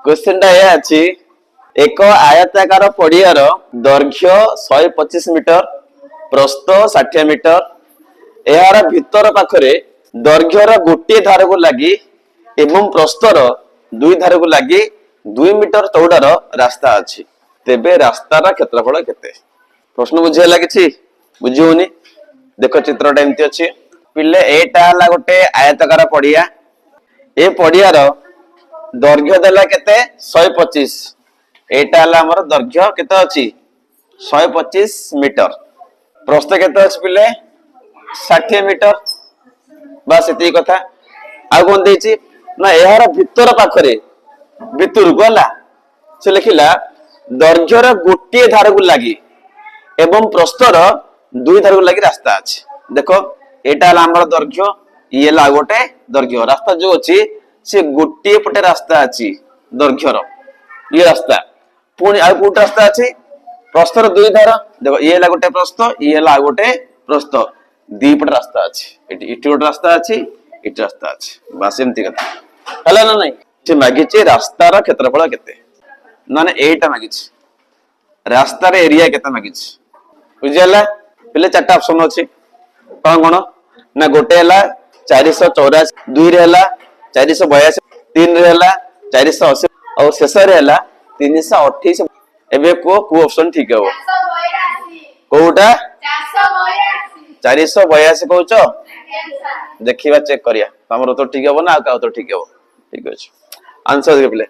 question टा ये अछि एक आयताकार पड़ियार दैर्घ्य 125 मीटर प्रस्थ 60 मीटर यार भीतर पाखरे दैर्घ्यर गोटे धार को लगी एवं प्रस्थर दुई धार को लगी 2 मीटर चौड़ार रास्ता अछि तेबे रास्तार क्षेत्रफल केते प्रश्न बुझियला किछि बुझियोनी देखो चित्रटा एमती अछि पिले एटा हला गोटे आयताकार पड़िया ए पड़ियार दैर्घ्य देला केते 125 एटा हला हमर दैर्घ्य केते अछि 125 मीटर प्रस्थ केते अछि पिले 60 मीटर बस एती कथा आ कोन देछि ना एहार भीतर पाखरे भीतर गला से लिखिला दैर्घ्यर गोटे धार को लागि एवं प्रस्थर दुई धार को लागि रास्ता अछि देखो एटा हला हमर दैर्घ्य ये ला गोटे दैर्घ्य रास्ता जो अछि से गोटे पटे रास्ता अछि दैर्घ्यर ये रास्ता पुणी आ कोट रास्ता अछि प्रस्थर दुई धार देखो ये ला गोटे प्रस्थ ये ला गोटे प्रस्थ दी पटे रास्ता अछि इटी गोटे रास्ता अछि इटी रास्ता अछि बस एमती कथा हला ना नहीं से मागिचे रास्तार क्षेत्रफल केते ना एटा मागिचे रास्तार एरिया केते मागिचे बुझियला पहिले चारटा ऑप्शन अछि कोन कोन ना गोटे हला 484 दुई रे हला 482 तीन रे हला 480 और शेष रे हला 328 एबे को ऑप्शन ठीक हो कोउटा 482 कहउछ देखिबा चेक करिया हमर तो ठीक हो ना का तो ठीक हो ठीक अछि आंसर दे पिले